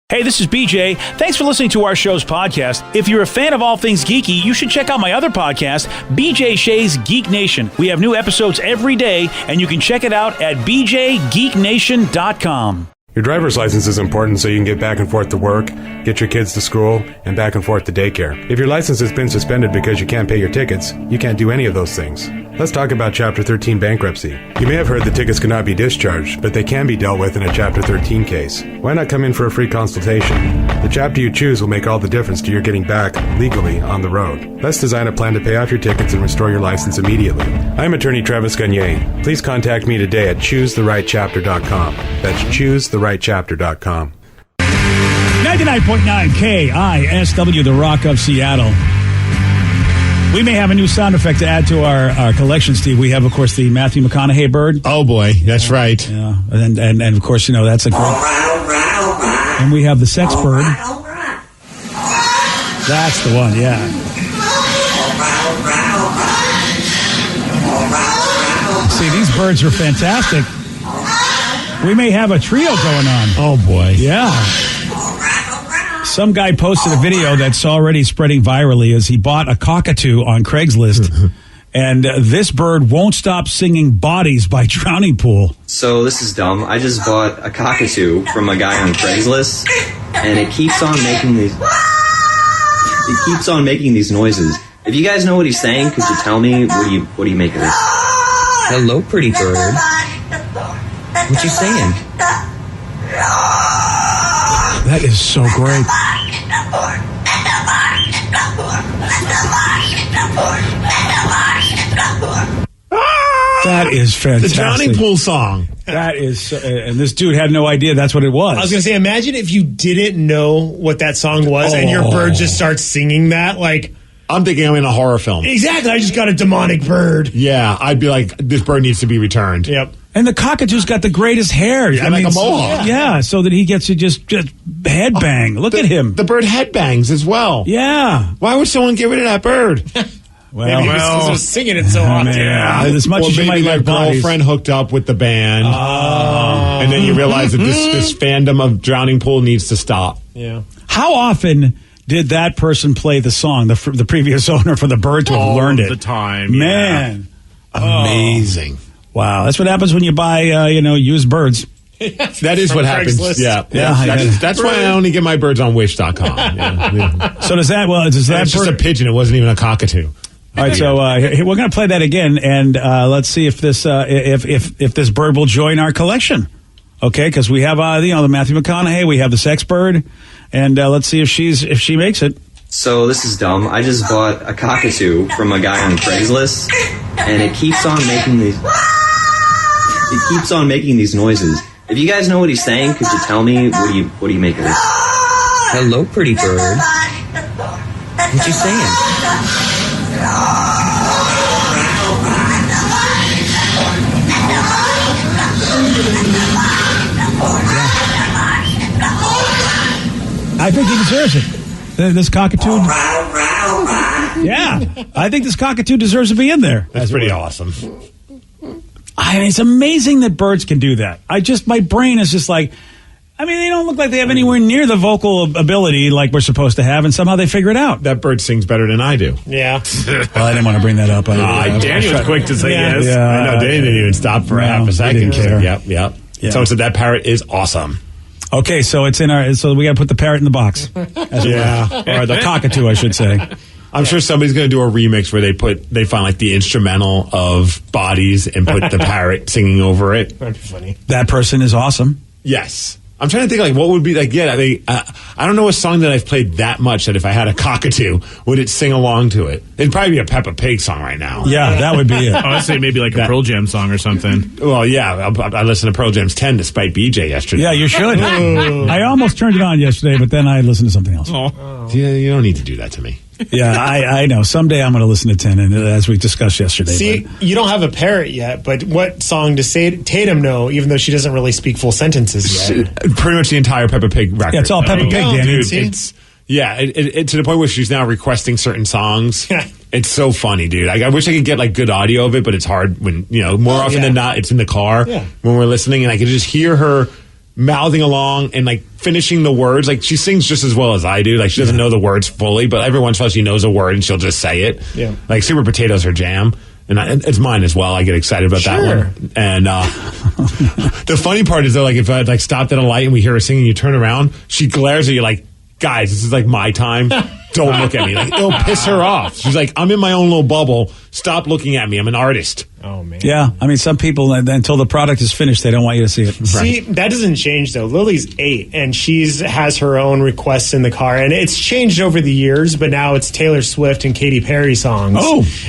Hey, this is BJ. Thanks for listening to our show's podcast. If you're a fan of all things geeky, you should check out my other podcast, BJ Shea's Geek Nation. We have new episodes every day, and you can check it out at bjgeeknation.com. Your driver's license is important so you can get back and forth to work, get your kids to school, and back and forth to daycare. If your license has been suspended because you can't pay your tickets, you can't do any of those things. Let's talk about Chapter 13 bankruptcy. You may have heard the tickets cannot be discharged, but they can be dealt with in a Chapter 13 case. Why not come in for a free consultation? The chapter you choose will make all the difference to your getting back legally on the road. Let's design a plan to pay off your tickets and restore your license immediately. I'm attorney Travis Gagne. Please contact me today at choosetherightchapter.com. That's choosetherightchapter.com. 99.9 KISW, the Rock of Seattle. We may have a new sound effect to add to our collection, Steve. We have, of course, the Matthew McConaughey bird. Oh, boy. That's right. Yeah. And of course, you know, that's a great... And we have the sex bird. That's the one, yeah. See, these birds are fantastic. We may have a trio going on. Oh, boy. Yeah. Some guy posted a video that's already spreading virally as he bought a cockatoo on Craigslist. And this bird won't stop singing Bodies by Drowning Pool. So this is dumb. I just bought a cockatoo from a guy on Craigslist, and it keeps on making these noises. If you guys know what he's saying, could you tell me what do you make of this? Hello, pretty bird. What you saying? That is so great. That is fantastic. The Drowning Pool song. That is, and this dude had no idea that's what it was. I was going to say, imagine if you didn't know what that song was and your bird just starts singing that, like... I'm thinking I'm in a horror film. Exactly, I just got a demonic bird. Yeah, I'd be like, this bird needs to be returned. Yep. And the cockatoo's got the greatest hair. I mean, like a mohawk. Yeah, so that he gets to just headbang. Look at him. The bird headbangs as well. Yeah. Why would someone get rid of that bird? Maybe because he was singing it so often. Yeah. As much as you might like Bodies. Girlfriend hooked up with the band. And then you realize that this fandom of Drowning Pool needs to stop. Yeah. How often did that person play the song, the previous owner, for the bird to have learned it? All the time. Man. Yeah. Amazing. Wow. That's what happens when you buy, used birds. That is what happens. Craigslist. Yeah. That's why I only get my birds on Wish.com. Yeah. So does that it's just a pigeon. It wasn't even a cockatoo. All right, so we're going to play that again, and let's see if this if this bird will join our collection. Okay, because we have the Matthew McConaughey, we have the sex bird, and let's see if she makes it. So this is dumb. I just bought a cockatoo from a guy on Craigslist, and it keeps on making these noises. If you guys know what he's saying, could you tell me what do you make of this? Hello, pretty bird. What you saying? I think he deserves it. This cockatoo. Yeah, I think this cockatoo deserves to be in there. That's pretty awesome. I mean, it's amazing that birds can do that. My brain is just like, I mean, they don't look like they have anywhere near the vocal ability like we're supposed to have, and somehow they figure it out. That bird sings better than I do. Yeah. Well, I didn't want to bring that up. Danny was quick to say yes. Yeah, I know, Danny didn't even stop for half a second. Didn't care. Yep. Yeah. So that parrot is awesome. Okay, so it's so we got to put the parrot in the box. Or the cockatoo, I should say. I'm sure somebody's going to do a remix where they find like the instrumental of Bodies and put the parrot singing over it. That'd be funny. That person is awesome. Yes. I'm trying to think like what would be like. Yeah, I don't know a song that I've played that much that if I had a cockatoo, would it sing along to it? It'd probably be a Peppa Pig song right now. Yeah, that would be it. I would say maybe like a Pearl Jam song or something. Well, yeah, I listened to Pearl Jam's 10 despite BJ yesterday. Yeah, you should. I almost turned it on yesterday, but then I listened to something else. Yeah, you don't need to do that to me. Yeah, I know. Someday I'm going to listen to 10, and as we discussed yesterday. See, you don't have a parrot yet, but what song does Tatum know, even though she doesn't really speak full sentences yet? Pretty much the entire Peppa Pig record. Yeah, it's all Peppa Pig, Danny. Dude, it's to the point where she's now requesting certain songs. It's so funny, dude. I wish I could get like good audio of it, but it's hard when, more often than not, it's in the car when we're listening, and I can just hear her mouthing along and like finishing the words. Like she sings just as well as I do. Like she doesn't know the words fully, but every once in a while she knows a word and she'll just say it. Yeah. Like Super Potatoes her jam. And it's mine as well. I get excited about that one. And the funny part is though, like if I like stopped at a light and we hear her singing, you turn around, she glares at you like, guys, this is like my time. Don't look at me. Like it'll piss her off. She's like, I'm in my own little bubble. Stop looking at me. I'm an artist. Oh man. Yeah, I mean, some people until the product is finished, they don't want you to see it. See, that doesn't change though. Lily's 8, and has her own requests in the car, and it's changed over the years. But now it's Taylor Swift and Katy Perry songs.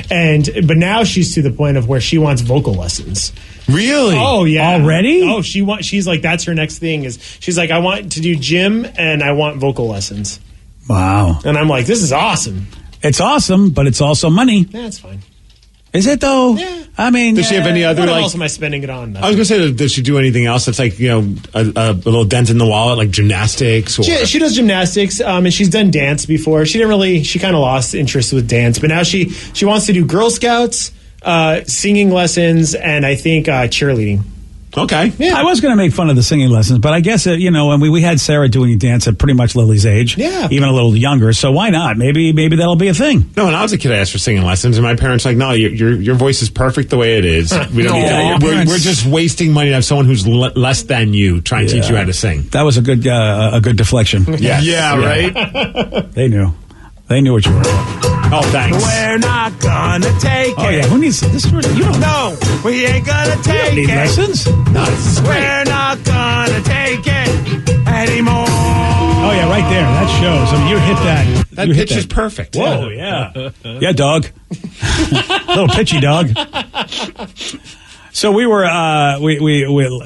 But now she's to the point of where she wants vocal lessons. Really? Oh yeah. Already? Oh, she's like, that's her next thing. She's like, I want to do gym and I want vocal lessons. Wow. And I'm like, this is awesome. It's awesome, but it's also money. That's fine. Is it though? Yeah. I mean, does she have any other what like? else am I spending it on? I was gonna say, does she do anything else that's like a little dent in the wallet, like gymnastics? Or? She does gymnastics, and she's done dance before. She kind of lost interest with dance, but now she wants to do Girl Scouts, singing lessons, and I think cheerleading. Okay. Yeah. I was going to make fun of the singing lessons, but I guess, and we had Sarah doing dance at pretty much Lily's age. Yeah. Even a little younger. So why not? Maybe that'll be a thing. No, when I was a kid, I asked for singing lessons, and my parents were like, no, your voice is perfect the way it is. We don't need that. We're just wasting money to have someone who's less than you try and teach you how to sing. That was a good deflection. Yes. Yeah, right? They knew. They knew what you were. Oh, thanks. We're not gonna take Oh, yeah. Who needs this? You don't know. No, we ain't gonna take Need lessons? No, this is great. We're not gonna take it anymore. Oh, yeah, right there. That shows. I mean, you hit that. That you hit pitch is perfect. Whoa, yeah. Yeah, dog. Little pitchy dog. So we were,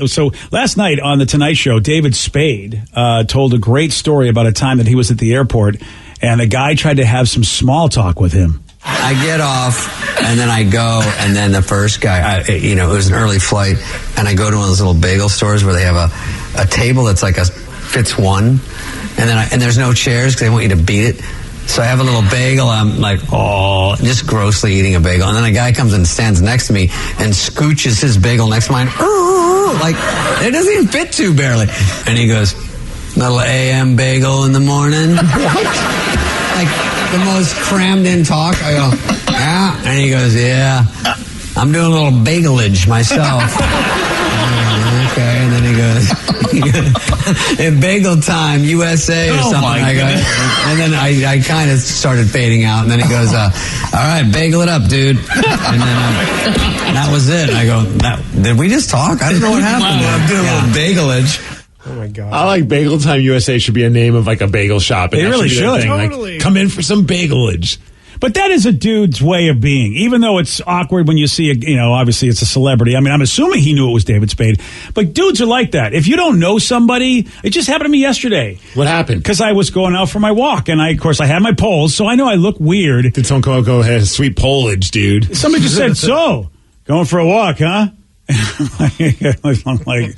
so last night on the Tonight Show, David Spade told a great story about a time that he was at the airport and a guy tried to have some small talk with him. I get off, and then I go, and then the first guy, it was an early flight, and I go to one of those little bagel stores where they have a table that's like fits one, and there's no chairs because they want you to beat it. So I have a little bagel. I'm like, just grossly eating a bagel. And then a guy comes and stands next to me and scooches his bagel next to mine. Like, it doesn't even fit two barely. And he goes, little AM bagel in the morning. Like, the most crammed in talk. I go, yeah. And he goes, yeah. I'm doing a little bagelage myself. Okay, and then he goes, in bagel time, USA or something. I go, and then I kind of started fading out, and then he goes, all right, bagel it up, dude. And then that was it. I go, did we just talk? I don't know what happened. I'm doing a little bagelage. Oh my God. I like Bagel Time USA should be a name of like a bagel shop. They really should. Totally. Like, come in for some bagelage. But that is a dude's way of being, even though it's awkward when you see obviously it's a celebrity. I mean, I'm assuming he knew it was David Spade, but dudes are like that. If you don't know somebody, it just happened to me yesterday. What happened? Because I was going out for my walk, and I had my poles, so I know I look weird. Did someone go ahead, sweet polage, dude? Somebody just said, so, going for a walk, huh? I'm like,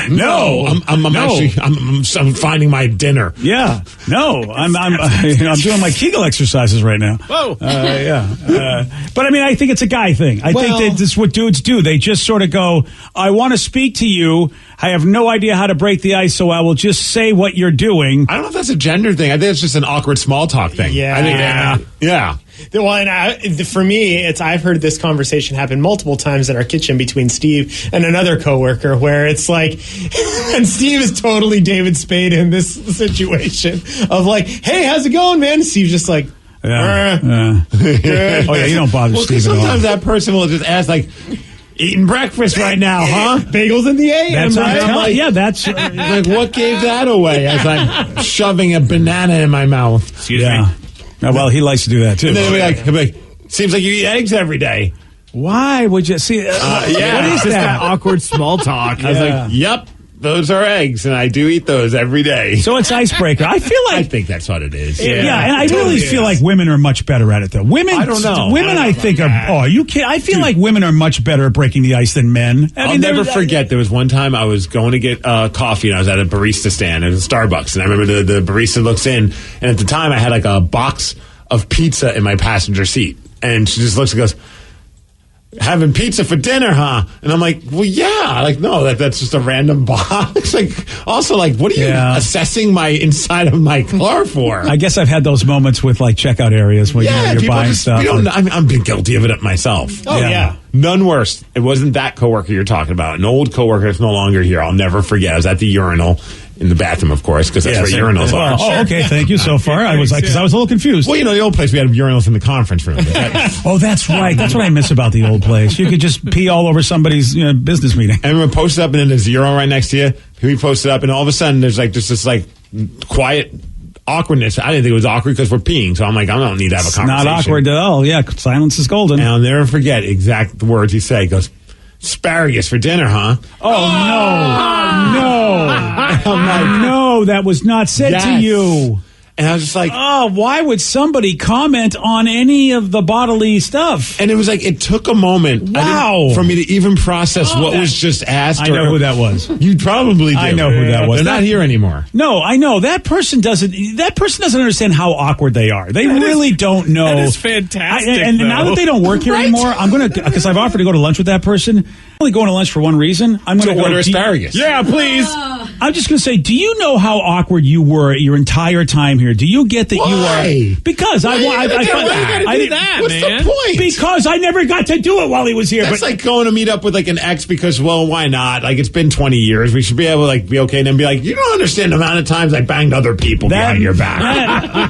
no, I'm finding my dinner. Yeah, no, I'm doing my Kegel exercises right now. Whoa, but I mean, I think it's a guy thing. I think that this is what dudes do. They just sort of go, I want to speak to you. I have no idea how to break the ice, so I will just say what you're doing. I don't know if that's a gender thing. I think it's just an awkward small talk thing. Yeah. I think, yeah. Well, and for me, I've heard this conversation happen multiple times in our kitchen between Steve and another coworker, where it's like, and Steve is totally David Spade in this situation of like, hey, how's it going, man? And Steve's just like, Yeah. Oh yeah, you don't bother Steve at all. Sometimes that person will just ask like, eating breakfast right now, huh? Bagels in the AM, right? Yeah, that's like what gave that away? As I'm shoving a banana in my mouth. Excuse me. Oh, well, he likes to do that too. And then he'll be like, seems like you eat eggs every day. Why would you see? What is just that awkward small talk? I was like, yep, those are eggs, and I do eat those every day. So it's icebreaker. I feel like I think that's what it is. Yeah, and I really feel like women are much better at it, though. Women, I don't know. Women, I think, are. Oh, you kidding? I feel like women are much better at breaking the ice than men. I'll never forget. There was one time I was going to get coffee, and I was at a barista stand at a Starbucks, and I remember the barista looks in, and at the time I had like a box of pizza in my passenger seat, and she just looks and goes, having pizza for dinner, huh? And I'm like, well, yeah. Like, no, that's just a random box. Like, also, like, what are you assessing my inside of my car for? I guess I've had those moments with like checkout areas where you're buying stuff. I'm been guilty of it myself. Oh, yeah. None worse. It wasn't that coworker you're talking about. An old coworker that's no longer here. I'll never forget. I was at the urinal. In the bathroom, of course, because that's where urinals are. Oh, okay. Thank you so far. I was like, because I was a little confused. Well, the old place, we had urinals in the conference room. Oh, that's right. That's what I miss about the old place. You could just pee all over somebody's business meeting. And we posted up, and then there's a urinal right next to you. We posted up, and all of a sudden, there's like just this like quiet awkwardness. I didn't think it was awkward because we're peeing, so I'm like, I don't need to have a conversation. Not awkward at all. Yeah, silence is golden. And I'll never forget exact words he said. He goes, asparagus for dinner, huh? Oh, no. I'm like, no, that was not said to you. And I was just like, oh, why would somebody comment on any of the bodily stuff? And it was like, it took a moment for me to even process what was just asked. I know who that was. You probably do. I know who that was. They're not here anymore. No, I know. That person doesn't understand how awkward they are. They really don't know. That is fantastic. And now that they don't work here anymore, I'm going to, because I've offered to go to lunch with that person. I'm only going to lunch for one reason. I'm going to order asparagus. Yeah, please. I'm just going to say, do you know how awkward you were your entire time here? Do you get that you are? Because What's the point? Because I never got to do it while he was here. That's like going to meet up with like an ex because, well, why not? Like it's been 20 years. We should be able to like be okay and then be like, you don't understand the amount of times I banged other people behind your back.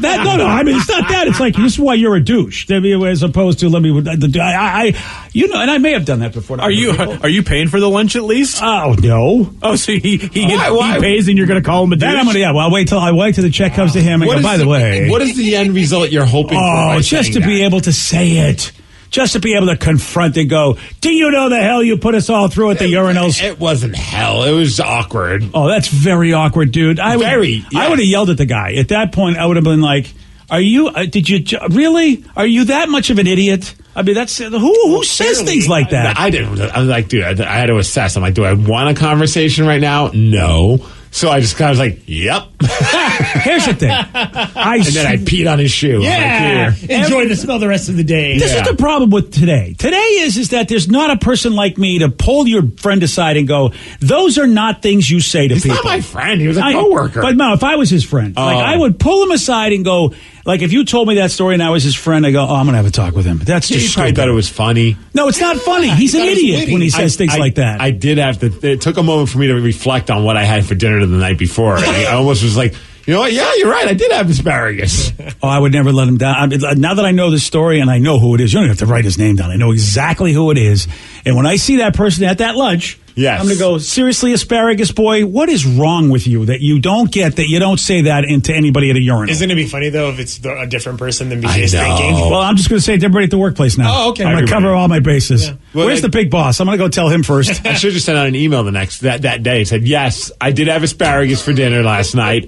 No. I mean, it's not that. It's like this is why you're a douche, as opposed to let me. And I may have done that before. Are you paying for the lunch at least? Oh no. Oh, so he pays and you're going to call him a douche? I'll wait till the check comes to him and go, by the way. What is the end result you're hoping for? Oh, just to be able to say it. Just to be able to confront and go, do you know the hell you put us all through at the urinals? It wasn't hell. It was awkward. Oh, that's very awkward, dude. I would have yelled at the guy. At that point, I would have been like, are you that much of an idiot? I mean, that's who says things like that? I didn't. I was like, dude, I had to assess. I'm like, do I want a conversation right now? No. So I just kind of was like, yep. Here's the thing. And then I peed on his shoe. Yeah. Like, enjoy the smell the rest of the day. This is the problem with today. Today is that there's not a person like me to pull your friend aside and go, those are not things you say to people. He's not my friend. He was a coworker. But no, if I was his friend, like I would pull him aside and go, like if you told me that story and I was his friend, I go, I'm going to have a talk with him. That's just stupid. He thought it was funny. No, it's not funny. He's an idiot when he says things like that. I did have to. It took a moment for me to reflect on what I had for dinner the night before. I almost was like, you know what? Yeah, you're right. I did have asparagus. Oh, I would never let him down. Now that I know the story and I know who it is, you don't have to write his name down. I know exactly who it is. And when I see that person at that lunch, I'm going to go, seriously, asparagus boy, what is wrong with you that you don't get that you don't say that into anybody at a urinal? Isn't it be funny, though, if it's a different person than BJ's thinking? Well, I'm just going to say it to everybody at the workplace now. Oh, okay. I'm going to cover all my bases. Yeah. Well, where's the big boss? I'm going to go tell him first. I should have sent out an email that day. It said, yes, I did have asparagus for dinner last night.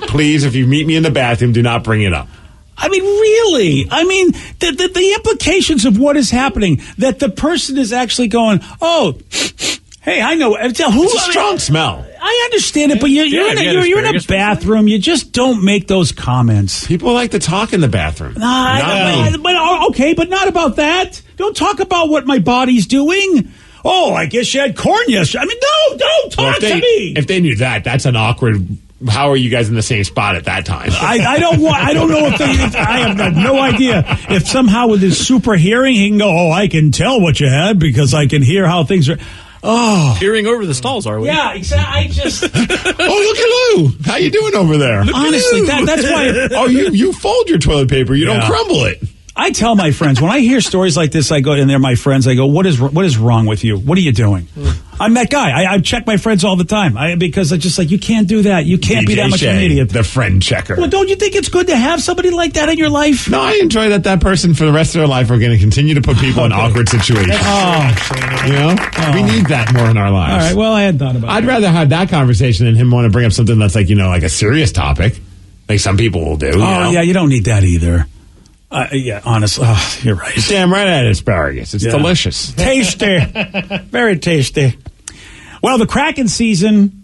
Please, if you meet me in the bathroom, do not bring it up. I mean, really? I mean, the implications of what is happening, that the person is actually going, oh, hey, I know. It's a strong smell. I understand it, but you're in a bathroom. You just don't make those comments. People like to talk in the bathroom. But not about that. Don't talk about what my body's doing. Oh, I guess you had corn yesterday. I mean, no, don't talk to me. If they knew that, that's an awkward. How are you guys in the same spot at that time? I don't know if I have no idea if somehow with his super hearing he can go, oh, I can tell what you had because I can hear how things are. Oh, peering over the stalls, are we? Yeah, exactly. I just. Oh, look at Lou. How you doing over there? Honestly, that's why. Oh, you fold your toilet paper. You don't crumble it. I tell my friends when I hear stories like this, I go and they're my friends. I go, what is wrong with you? What are you doing? I'm that guy. I check my friends all the time because I just like you can't do that. You can't be that much of an idiot. The friend checker. Well, don't you think it's good to have somebody like that in your life? No, I enjoy that person for the rest of their life are going to continue to put people in awkward situations. We need that more in our lives. All right. Well, I hadn't thought about. I'd rather have that conversation than him want to bring up something that's like like a serious topic, like some people will do. Yeah, you don't need that either. Honestly, you're right. Damn right I had asparagus. It's delicious. Tasty. Very tasty. Well, the Kraken season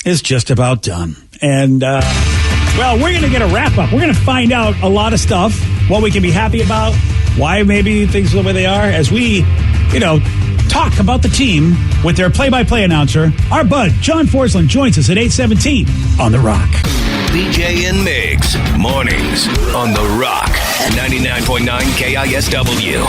is just about done. And, we're going to get a wrap-up. We're going to find out a lot of stuff, what we can be happy about, why maybe things are the way they are, as we talk about the team with their play-by-play announcer. Our bud, John Forsland, joins us at 8:17 on The Rock. BJ and Migs, mornings on The Rock, 99.9 KISW.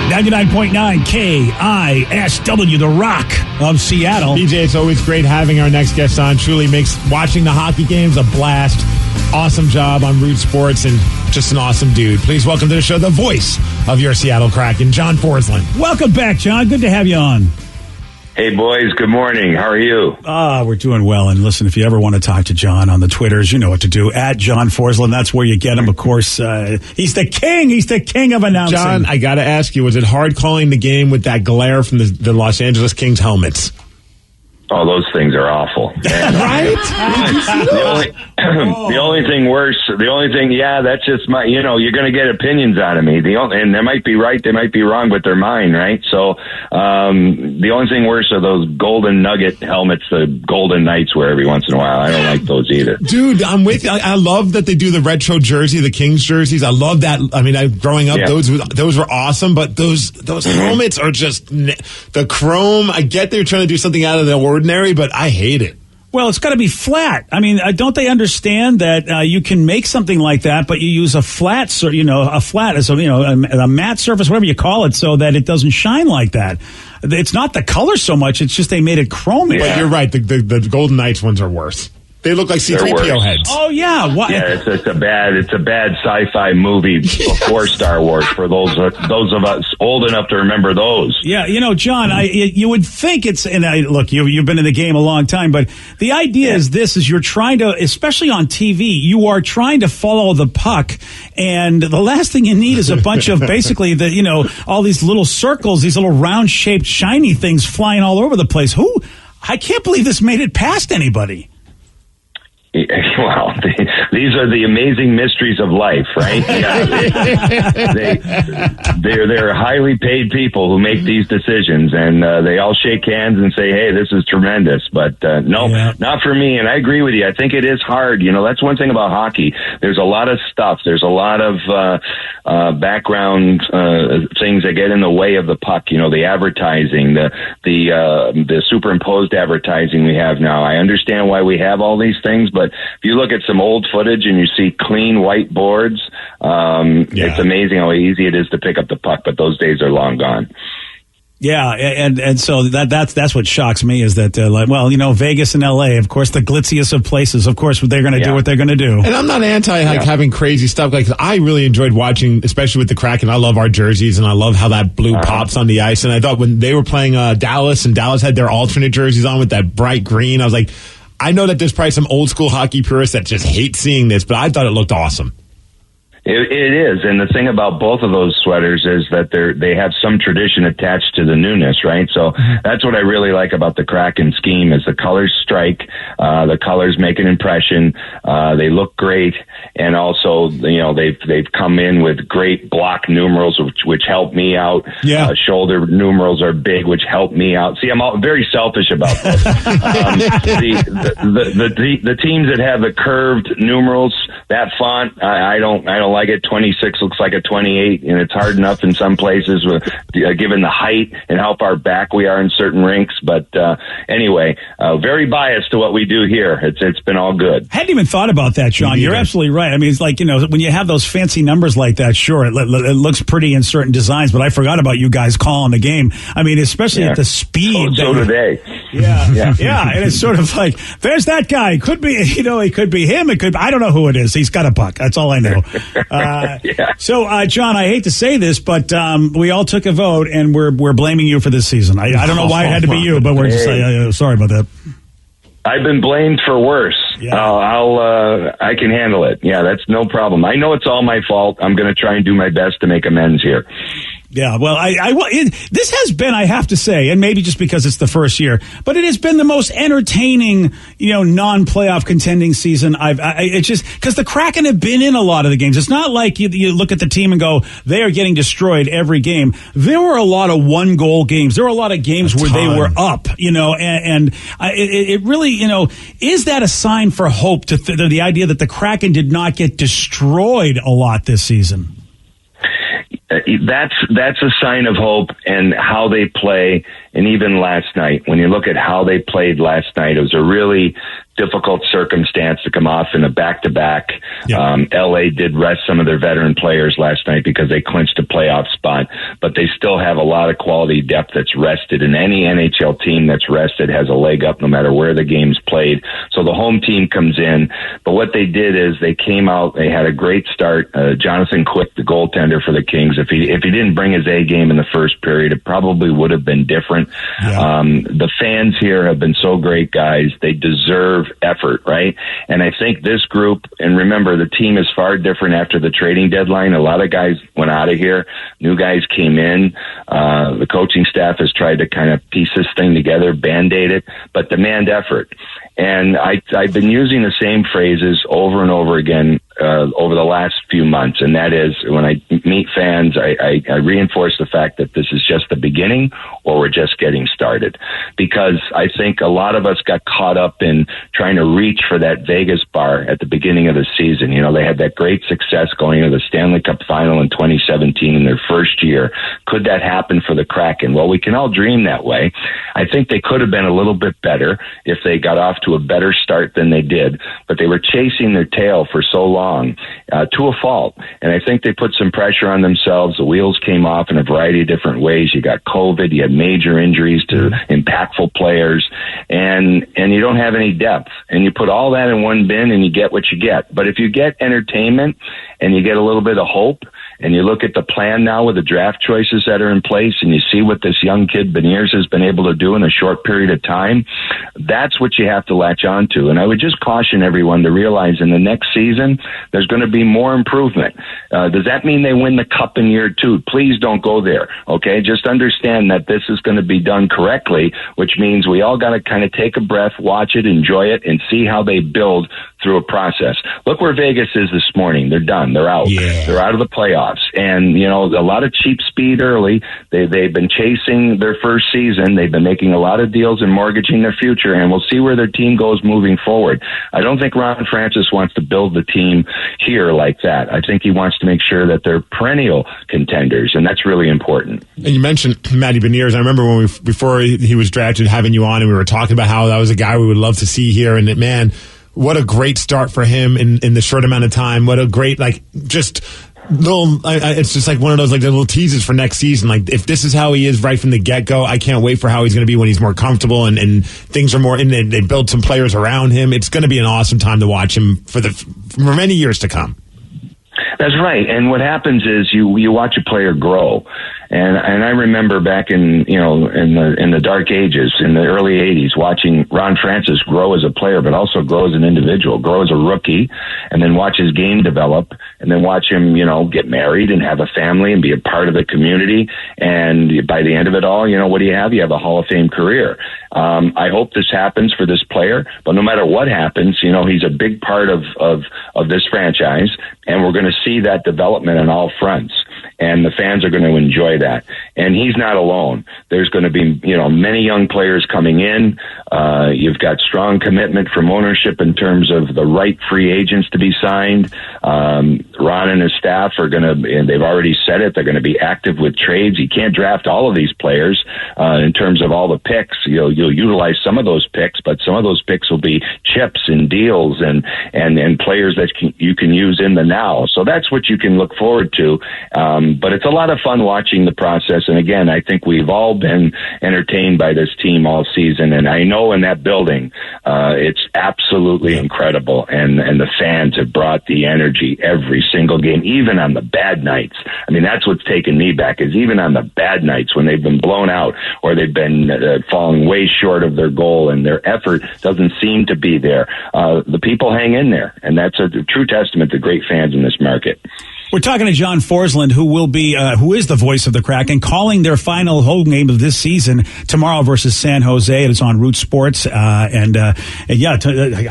99.9 KISW, The Rock of Seattle. BJ, it's always great having our next guest on. Truly makes watching the hockey games a blast. Awesome job on Root Sports and just an awesome dude. Please welcome to the show the voice of your Seattle Kraken, John Forsland. Welcome back, John. Good to have you on. Hey, boys. Good morning. How are you? We're doing well. And listen, if you ever want to talk to John on the Twitters, you know what to do. At John Forsland. That's where you get him, of course. He's the king. He's the king of announcing. John, I got to ask you, was it hard calling the game with that glare from the Los Angeles Kings helmets? Oh, those things are awful. Right? The only thing worse, that's just my, you're going to get opinions out of me. And they might be right, they might be wrong, but they're mine, right? So, the only thing worse are those golden nugget helmets the Golden Knights wear every once in a while. I don't like those either. Dude, I'm with you. I love that they do the retro jersey, the Kings jerseys. I love that. I mean, growing up, those were awesome, but those helmets are just the chrome. I get they're trying to do something out of the ordinary, but I hate it. Well, it's got to be flat. I mean, don't they understand that you can make something like that, but you use a flat, a matte surface, whatever you call it, so that it doesn't shine like that. It's not the color so much; it's just they made it chrome. Yeah. But you're right. The Golden Knights ones are worse. They look like C-3PO heads. Oh yeah, what? Yeah, it's a bad sci-fi movie before Star Wars for those of us old enough to remember those. Yeah, John, you would think look, you've been in the game a long time, but the idea is you're trying to, especially on TV, you are trying to follow the puck, and the last thing you need is a bunch of basically all these little circles, these little round-shaped shiny things flying all over the place. I can't believe this made it past anybody. Well, these are the amazing mysteries of life, right? They're highly paid people who make these decisions, and they all shake hands and say, "Hey, this is tremendous." But not for me. And I agree with you. I think it is hard. That's one thing about hockey. There's a lot of stuff. There's a lot of background things that get in the way of the puck. The advertising, the superimposed advertising we have now. I understand why we have all these things, but if you look at some old footage and you see clean white boards, it's amazing how easy it is to pick up the puck, but those days are long gone. Yeah, and so that's what shocks me is that Vegas and LA, of course, the glitziest of places, of course, they're going to do what they're going to do. And I'm not anti having crazy stuff. Like, I really enjoyed watching, especially with the Kraken. I love our jerseys, and I love how that blue pops on the ice. And I thought when they were playing Dallas, and Dallas had their alternate jerseys on with that bright green, I was like, I know that there's probably some old school hockey purists that just hate seeing this, but I thought it looked awesome. It is, and the thing about both of those sweaters is that they have some tradition attached to the newness, right? So that's what I really like about the Kraken scheme is the colors strike, the colors make an impression, they look great, and also they've come in with great block numerals which help me out. Yeah, shoulder numerals are big, which help me out. See, I'm very selfish about this. The teams that have the curved numerals, that font, I don't like it. 26 looks like a 28, and it's hard enough in some places, given the height and how far back we are in certain rinks. But anyway, very biased to what we do here. It's been all good. I hadn't even thought about that, Sean. You're absolutely right. I mean, it's like, when you have those fancy numbers like that, sure, it looks pretty in certain designs, but I forgot about you guys calling the game. I mean, especially at the speed. So do they. Yeah. And it's sort of like, there's that guy. It could be, it could be him. I don't know who it is. He's got a puck. That's all I know. So, John, I hate to say this, but we all took a vote, and we're blaming you for this season. I don't know why it had to be you, but we're just sorry about that. I've been blamed for worse. Yeah. I can handle it. Yeah, that's no problem. I know it's all my fault. I'm going to try and do my best to make amends here. Yeah, well, this has been, I have to say, and maybe just because it's the first year, but it has been the most entertaining, non-playoff contending season. It's just because the Kraken have been in a lot of the games. It's not like you look at the team and go, they are getting destroyed every game. There were a lot of one-goal games. There were a lot of games where they were up, and it really, is that a sign for hope to the idea that the Kraken did not get destroyed a lot this season? that's a sign of hope, and how they play. And even last night, when you look at how they played last night, it was a really difficult circumstance to come off in a back-to-back. LA did rest some of their veteran players last night because they clinched a playoff spot, but they still have a lot of quality depth that's rested, and any NHL team that's rested has a leg up no matter where the game's played. So the home team comes in, but what they did is they came out, they had a great start. Jonathan Quick, the goaltender for the Kings, if he didn't bring his A game in the first period, it probably would have been different. The fans here have been so great, guys. They deserve effort, right? And I think this group, and remember, the team is far different after the trading deadline. A lot of guys went out of here. New guys came in. The coaching staff has tried to kind of piece this thing together, Band-Aid it, but demand effort. And I've been using the same phrases over and over again over the last few months, and that is, when I meet fans, I reinforce the fact that this is just the beginning, or we're just getting started. Because I think a lot of us got caught up in trying to reach for that Vegas bar at the beginning of the season. You know, they had that great success going into the Stanley Cup final in 2017 in their first year. Could that happen for the Kraken? Well, we can all dream that way. I think they could have been a little bit better if they got off to a better start than they did, but they were chasing their tail for so long, to a fault. And I think they put some pressure on themselves. The wheels came off in a variety of different ways. You got COVID, you had major injuries to impactful players, and you don't have any depth. And you put all that in one bin and you get what you get. But if you get entertainment and you get a little bit of hope, and you look at the plan now with the draft choices that are in place, and you see what this young kid Beniers has been able to do in a short period of time, that's what you have to latch on to. And I would just caution everyone to realize in the next season, there's going to be more improvement. Does that mean they win the cup in year 2? Please don't go there, okay? Just understand that this is going to be done correctly, which means we all got to kind of take a breath, watch it, enjoy it, and see how they build through a process. Look where Vegas is this morning. They're done. They're out. They're out of the playoffs. And, you know, a lot of cheap speed early. They've been chasing their first season. They've been making a lot of deals and mortgaging their future, and we'll see where their team goes moving forward. I don't think Ron Francis wants to build the team here like that. I think he wants to make sure that they're perennial contenders, and that's really important. And you mentioned Matty Beniers. I remember when before he was drafted, having you on, and we were talking about how that was a guy we would love to see here, and man, what a great start for him in the short amount of time. What a great, just little, it's just like one of those like little teases for next season. Like, if this is how he is right from the get-go, I can't wait for how he's going to be when he's more comfortable and things are more, and they build some players around him. It's going to be an awesome time to watch him for many years to come. That's right. And what happens is you watch a player grow. And I remember back in the dark ages, in the early 80s, watching Ron Francis grow as a player, but also grow as an individual, grow as a rookie, and then watch his game develop, and then watch him, get married and have a family and be a part of the community. And by the end of it all, what do you have? You have a Hall of Fame career. I hope this happens for this player, but no matter what happens, he's a big part of this franchise, and we're going to see that development on all fronts. And the fans are going to enjoy that. And he's not alone. There's going to be, many young players coming in. You've got strong commitment from ownership in terms of the right free agents to be signed. Ron and his staff are going to, and they've already said it, they're going to be active with trades. You can't draft all of these players in terms of all the picks. You'll utilize some of those picks, but some of those picks will be chips and deals and players that you can use in the now. So that's what you can look forward to. But it's a lot of fun watching the process. And again, I think we've all been entertained by this team all season. And I know in that building, it's absolutely incredible. And the fans have brought the energy every single game, even on the bad nights. I mean, that's what's taken me back, is even on the bad nights when they've been blown out or they've been falling way short of their goal and their effort doesn't seem to be there. The people hang in there. And that's a true testament to great fans in this market. We're talking to John Forsland, who is the voice of the Kraken, calling their final home game of this season tomorrow versus San Jose. It's on Root Sports, I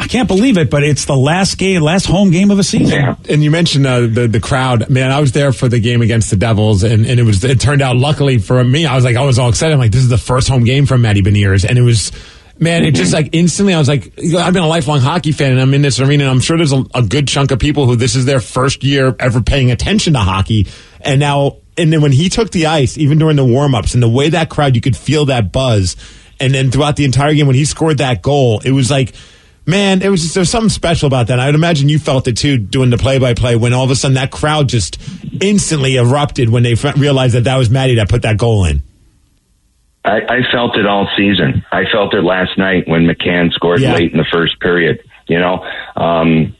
can't believe it, but it's the last home game of a season. Yeah. And you mentioned the crowd. Man, I was there for the game against the Devils, and it turned out, luckily for me, I was all excited. I'm like, this is the first home game from Matty Beniers, and it was. Man, it just instantly, I was like, I've been a lifelong hockey fan, and I'm in this arena, and I'm sure there's a good chunk of people who this is their first year ever paying attention to hockey, and now And then when he took the ice, even during the warm-ups, and the way that crowd, you could feel that buzz. And then throughout the entire game, when he scored that goal, it was like, man, there's something special about that. I would imagine you felt it too, doing the play-by-play, when all of a sudden that crowd just instantly erupted when they realized that was Matty that put that goal in. I felt it all season. I felt it last night when McCann scored late in the first period. Listen,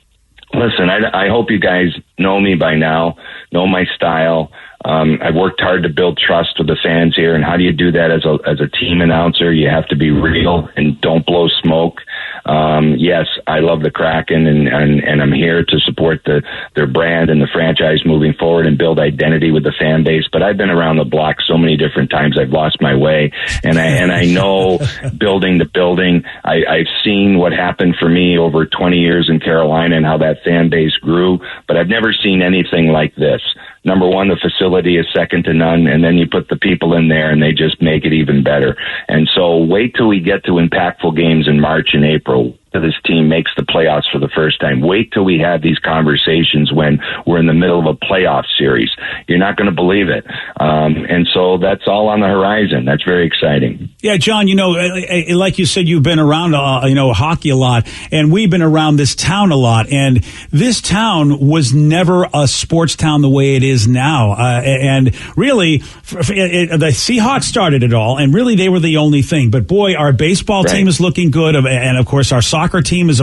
I hope you guys know me by now, know my style. I've worked hard to build trust with the fans here. And how do you do that as a team announcer? You have to be real and don't blow smoke. Yes, I love the Kraken, and I'm here to support their brand and the franchise moving forward and build identity with the fan base. But I've been around the block so many different times. I've lost my way, and I know building the building. I've seen what happened for me over 20 years in Carolina and how that fan base grew. But I've never seen anything like this. Number one, the facility is second to none, and then you put the people in there, and they just make it even better. And so wait till we get to impactful games in March and April. This team makes the playoffs for the first time. Wait till we have these conversations when we're in the middle of a playoff series. You're not going to believe it. And so that's all on the horizon. That's very exciting. Yeah, John, like you said, you've been around, hockey a lot, and we've been around this town a lot. And this town was never a sports town the way it is now. And really, the Seahawks started it all, and really they were the only thing. But boy, our baseball team is looking good, and of course our soccer team is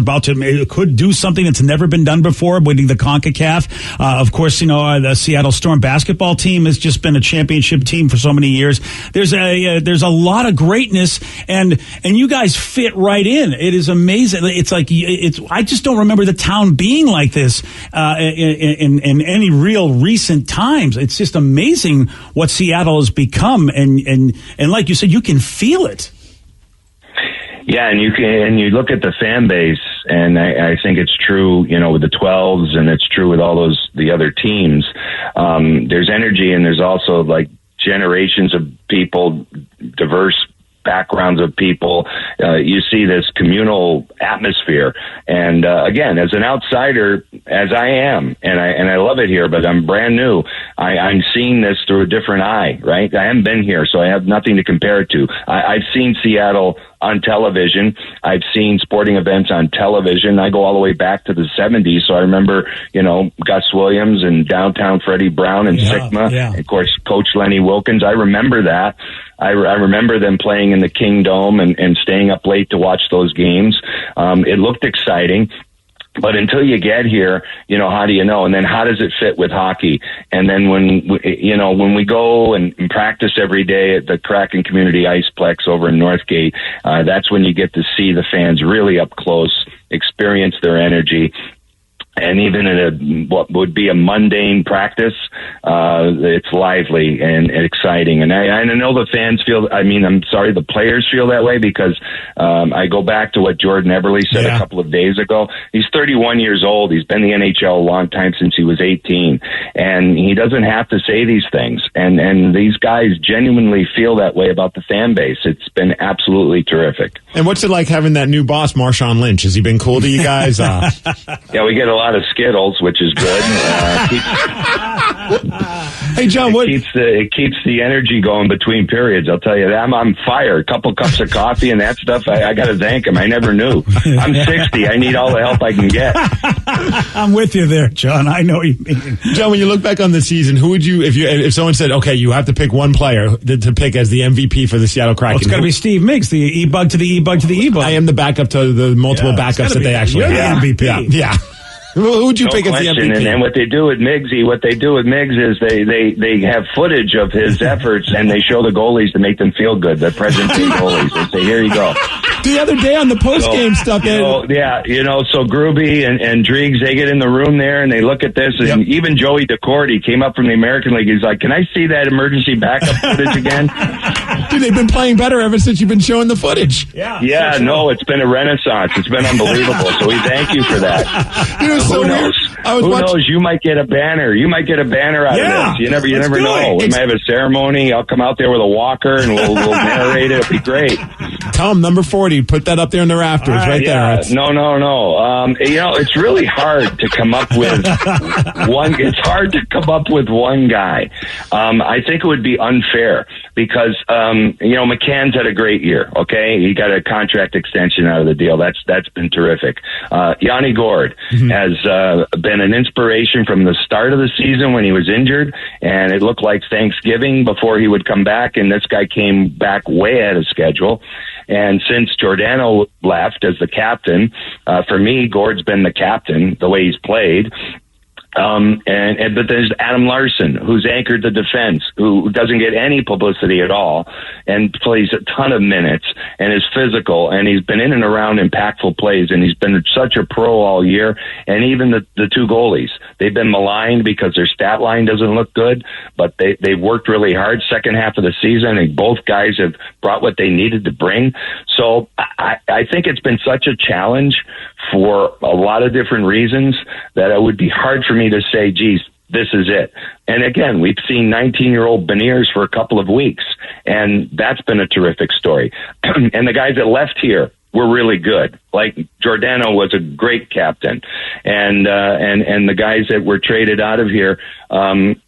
could do something that's never been done before, winning the CONCACAF. Of course, the Seattle Storm basketball team has just been a championship team for so many years. There's a lot of greatness, and you guys fit right in. It is amazing. It's like I just don't remember the town being like this in any real recent times. It's just amazing what Seattle has become, and like you said, you can feel it. Yeah, and you look at the fan base, and I think it's true, with the 12s, and it's true with all the other teams. There's energy, and there's also like generations of people, diverse backgrounds of people. You see this communal atmosphere, and again, as an outsider, as I am, and I love it here, but I'm brand new. I'm seeing this through a different eye, right? I haven't been here, so I have nothing to compare it to. I've seen Seattle on television. I've seen sporting events on television. I go all the way back to the 70s, so I remember, Gus Williams and downtown Freddie Brown and Sigma, and of course, Coach Lenny Wilkins. I remember that. I remember them playing in the King Dome and staying up late to watch those games. It looked exciting. But until you get here, how do you know? And then how does it fit with hockey? And then when we go and practice every day at the Kraken Community Iceplex over in Northgate, that's when you get to see the fans really up close, experience their energy. And even in what would be a mundane practice, it's lively and exciting. And I know the fans feel, the players feel that way, because I go back to what Jordan Eberle said a couple of days ago. He's 31 years old. He's been in the NHL a long time, since he was 18. And he doesn't have to say these things. And these guys genuinely feel that way about the fan base. It's been absolutely terrific. And what's it like having that new boss, Marshawn Lynch? Has he been cool to you guys? Yeah, we get a lot of Skittles, which is good. Hey, John, it keeps the energy going between periods. I'll tell you that. I'm on fire. A couple cups of coffee and that stuff. I got to thank him. I never knew. I'm 60. I need all the help I can get. I'm with you there, John. I know what you mean. John, when you look back on the season, who would you, if someone said, okay, you have to pick one player to pick as the MVP for the Seattle Kraken? It's got to be Steve Miggs, the E-bug to the E-bug to the E-bug. I am the backup to the multiple backups that they actually have. The MVP. Yeah. Who would you pick as the MVP? And what they do with Miggs is they have footage of his efforts, and they show the goalies to make them feel good. The present-day goalies. They say, "Here you go." The other day on the post-game stuff, so Gruby and Driegs, they get in the room there and they look at this, and even Joey DeCourty came up from the American League. He's like, "Can I see that emergency backup footage again?" Dude, they've been playing better ever since you've been showing the footage. Yeah, no, it's been a renaissance. It's been unbelievable. So we thank you for that. Who knows? Who knows? You might get a banner. You might get a banner out of this. You never know. We might have a ceremony. I'll come out there with a walker and we'll narrate it. It'll be great. Tell him number 40. Put that up there in the rafters, right there. No. It's really hard to come up with one. It's hard to come up with one guy. I think it would be unfair because McCann's had a great year. Okay, he got a contract extension out of the deal. That's been terrific. Yanni Gourde has been an inspiration from the start of the season when he was injured, and it looked like Thanksgiving before he would come back, and this guy came back way ahead of schedule. And since Giordano left as the captain, for me, Gourde's been the captain the way he's played. But there's Adam Larson, who's anchored the defense, who doesn't get any publicity at all and plays a ton of minutes and is physical, and he's been in and around impactful plays, and he's been such a pro all year. And even the two goalies, they've been maligned because their stat line doesn't look good, but they've worked really hard second half of the season, and both guys have brought what they needed to bring. So I think it's been such a challenge for a lot of different reasons that it would be hard for me to say, geez, this is it. And again, we've seen 19-year-old Beniers for a couple of weeks, and that's been a terrific story. And the guys that left here were really good. Like Giordano was a great captain, and the guys that were traded out of here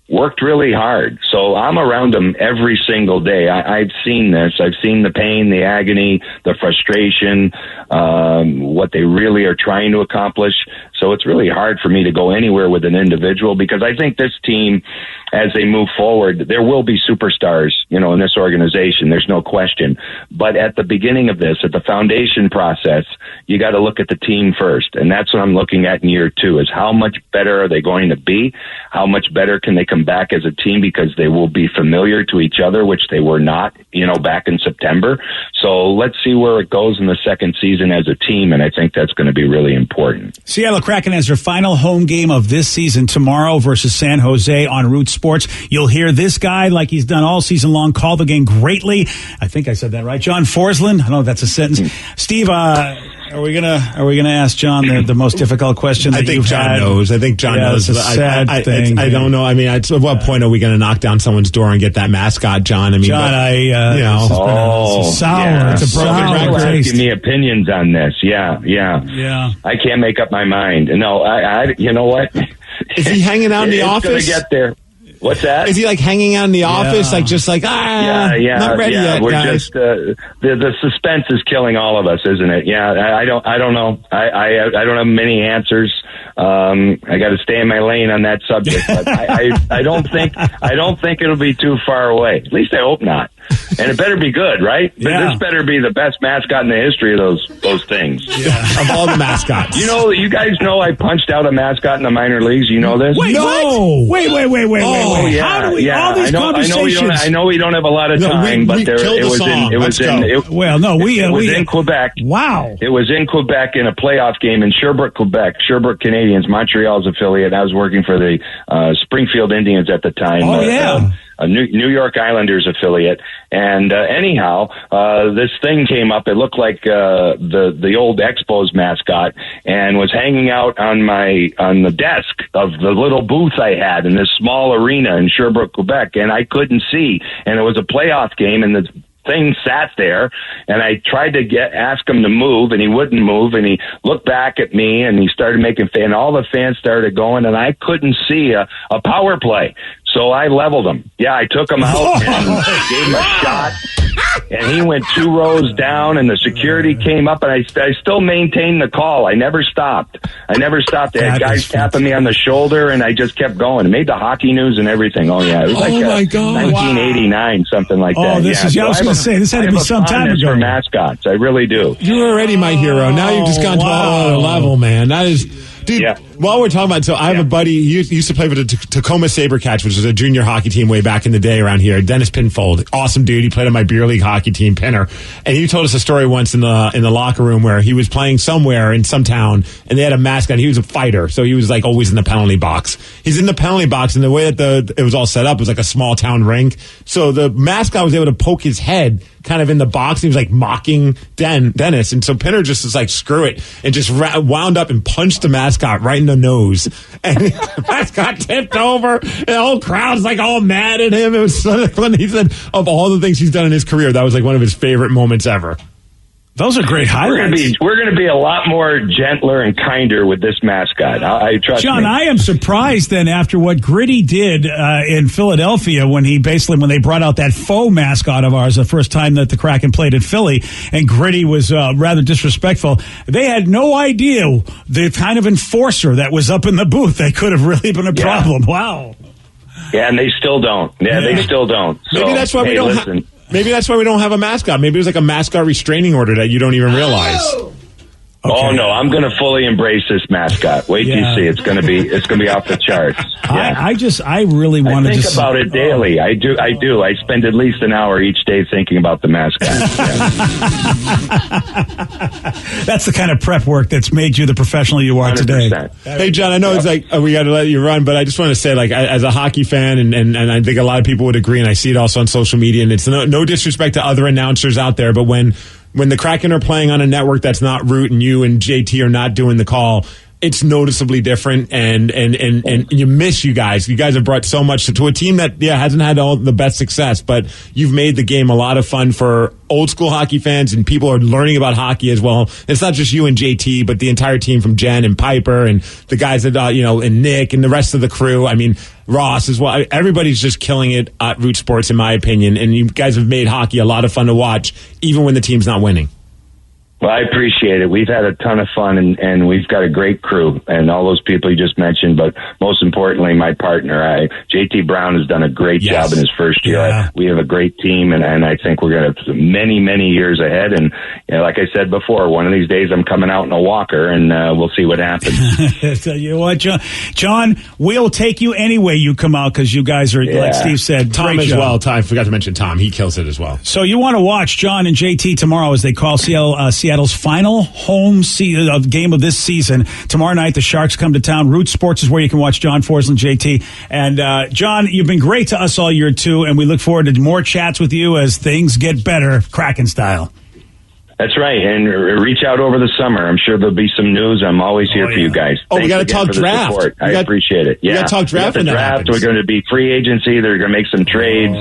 worked really hard. So I'm around them every single day. I've seen this. I've seen the pain, the agony, the frustration, what they really are trying to accomplish. So it's really hard for me to go anywhere with an individual, because I think this team, as they move forward, there will be superstars, in this organization. There's no question. But at the beginning of this, at the foundation process, you got to look at the team first. And that's what I'm looking at in year 2, is how much better are they going to be? How much better can they come back as a team, because they will be familiar to each other, which they were not, back in September. So let's see where it goes in the second season as a team, and I think that's going to be really important. Seattle Kraken has their final home game of this season tomorrow versus San Jose on Root Sports. You'll hear this guy, like he's done all season long, call the game greatly. I think I said that right. John Forsland. I don't know if that's a sentence. Steve, are we gonna ask John the most difficult question that I think you've John had? knows. I think John knows. It's a sad thing. I don't know. I mean, at what point are we going to knock down someone's door and get that mascot, John? I mean, John, it's it's sour. Yeah. It's a broken People record. asking me opinions on this. Yeah. I can't make up my mind. No, I you know what? Is he hanging out in the office? It's going to get there. What's that? Is he like hanging out in the office, not ready yet, We're guys? just the suspense is killing all of us, isn't it? Yeah, I don't know. I don't have many answers. I got to stay in my lane on that subject, but I don't think it'll be too far away. At least I hope not. And it better be good, right? Yeah. This better be the best mascot in the history of those things. Yeah. Of all the mascots. You guys know I punched out a mascot in the minor leagues. You know this? Wait, No. Wait. Oh, yeah, How do we, yeah. all these conversations. I know we don't have a lot of time, but it was in Quebec. Wow. It was in Quebec in a playoff game in Sherbrooke, Quebec. Sherbrooke Canadiens, Montreal's affiliate. I was working for the Springfield Indians at the time. Oh, yeah. A New York Islanders affiliate. And anyhow, this thing came up. It looked like the old Expos mascot, and was hanging out on the desk of the little booth I had in this small arena in Sherbrooke, Quebec, and I couldn't see. And it was a playoff game, and the thing sat there, and I tried to ask him to move, and he wouldn't move, and he looked back at me, and he started making and all the fans started going, and I couldn't see a power play. So I leveled him. Yeah, I took him out and gave him a shot. And he went 2 rows down, and the security came up, and I still maintained the call. I never stopped. I had guys tapping me on the shoulder, and I just kept going. It made the hockey news and everything. Oh, yeah. It was my God. 1989, something like that. I was going to say, this had to be some time ago. For mascots. I really do. You're already my hero. Now you've just gone to another level, man. That is... Dude, while we're talking about, I have a buddy, he used to play for the Tacoma Sabercats, which was a junior hockey team way back in the day around here. Dennis Pinfold, awesome dude. He played on my beer league hockey team, Pinner. And he told us a story once in the locker room where he was playing somewhere in some town, and they had a mascot. He was a fighter, so he was like always in the penalty box. He's in the penalty box, and the way that it was all set up was like a small town rink. So the mascot was able to poke his head kind of in the box. He was like mocking Dennis. And so Pinner just was like, screw it, and just wound up and punched the mascot right in the nose. And the mascot tipped over, and the whole crowd's like all mad at him. It was so fun. He said of all the things he's done in his career, that was like one of his favorite moments ever. Those are great highlights. We're going to be a lot more gentler and kinder with this mascot. I trust John, me. I am surprised then after what Gritty did in Philadelphia when they brought out that faux mascot of ours the first time that the Kraken played at Philly, and Gritty was rather disrespectful. They had no idea the kind of enforcer that was up in the booth. They could have really been a problem. Wow. Yeah, and they still don't. Yeah, they still don't. So, maybe that's why we don't. Maybe that's why we don't have a mascot. Maybe it was like a mascot restraining order that you don't even realize. Okay. Oh no, I'm going to fully embrace this mascot. Wait till you see. It's going to be off the charts. Yeah. I really want to think about it daily. I do. I spend at least an hour each day thinking about the mascot. That's the kind of prep work that's made you the professional you are 100%. Today. Hey, John, I know it's like we got to let you run, but I just want to say, like, as a hockey fan, and I think a lot of people would agree, and I see it also on social media, and it's no disrespect to other announcers out there, but when the Kraken are playing on a network that's not Root and you and JT are not doing the call, it's noticeably different, and you miss you guys. You guys have brought so much to a team that hasn't had all the best success, but you've made the game a lot of fun for old school hockey fans, and people are learning about hockey as well. It's not just you and JT, but the entire team from Jen and Piper and the guys that and Nick and the rest of the crew. I mean, Ross as well. Everybody's just killing it at Root Sports, in my opinion, and you guys have made hockey a lot of fun to watch, even when the team's not winning. Well, I appreciate it. We've had a ton of fun, and we've got a great crew, and all those people you just mentioned, but most importantly, my partner, JT Brown, has done a great job in his first year. Yeah. We have a great team, and I think we're going to have many, many years ahead, and like I said before, one of these days I'm coming out in a walker, and we'll see what happens. You know what, John, we'll take you any way you come out, because you guys are, like Steve said, Tom as well. I forgot to mention Tom. He kills it as well. So you want to watch John and JT tomorrow as they call Seattle's final home game of this season. Tomorrow night, the Sharks come to town. Root Sports is where you can watch John Forsland, JT. And John, you've been great to us all year, too, and we look forward to more chats with you as things get better, Kraken style. That's right, and reach out over the summer. I'm sure there'll be some news. I'm always here for you guys. Oh, we got to talk draft. I appreciate it. We got to talk draft. The draft. We're going to be free agency. They're going to make some trades.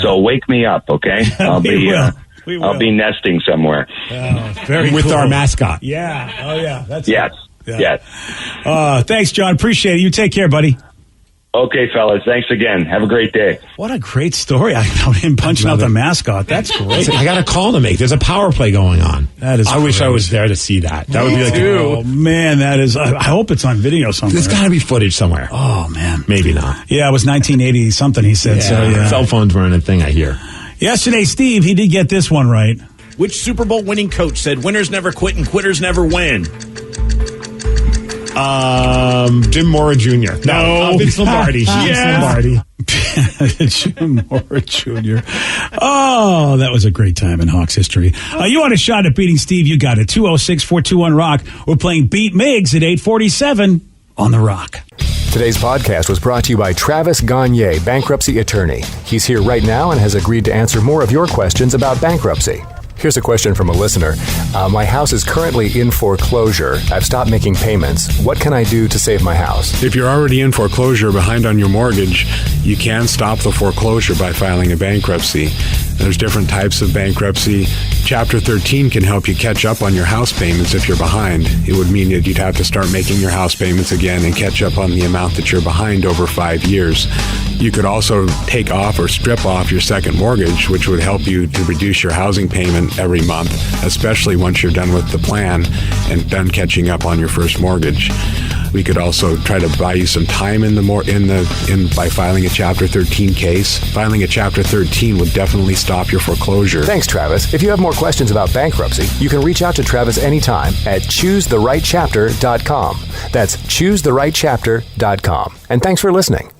So wake me up, okay? I'll be nesting somewhere. Very with cool. our mascot. Yeah. Oh, yeah. That's yes. Thanks, John. Appreciate it. You take care, buddy. Okay, fellas. Thanks again. Have a great day. What a great story. I know him punching out the mascot. That's great. I got a call to make. There's a power play going on. That is. I wish I was there to see that. That would be like, oh man, that is. I hope it's on video somewhere. There's got to be footage somewhere. Oh man, maybe not. Yeah, it was 1980 something. He said so. Yeah, cell phones weren't a thing. I hear. Yesterday, Steve, he did get this one right. Which Super Bowl winning coach said winners never quit and quitters never win? Jim Mora Jr. No, Vince Lombardi. Lombardi. Jim Mora Jr. Oh, that was a great time in Hawks history. You want a shot at beating Steve? You got it. 206-421-ROCK. We're playing Beat Miggs at 8:47 on The Rock. Today's podcast was brought to you by Travis Gagne, bankruptcy attorney. He's here right now and has agreed to answer more of your questions about bankruptcy. Here's a question from a listener. My house is currently in foreclosure. I've stopped making payments. What can I do to save my house? If you're already in foreclosure behind on your mortgage, you can stop the foreclosure by filing a bankruptcy. There's different types of bankruptcy. Chapter 13 can help you catch up on your house payments if you're behind. It would mean that you'd have to start making your house payments again and catch up on the amount that you're behind over 5 years. You could also take off or strip off your second mortgage, which would help you to reduce your housing payment every month, especially once you're done with the plan and done catching up on your first mortgage. We could also try to buy you some time by filing a Chapter 13 case. Filing a Chapter 13 would definitely stop your foreclosure. Thanks, Travis. If you have more questions about bankruptcy, you can reach out to Travis anytime at choosetherightchapter.com. That's choosetherightchapter.com. And thanks for listening.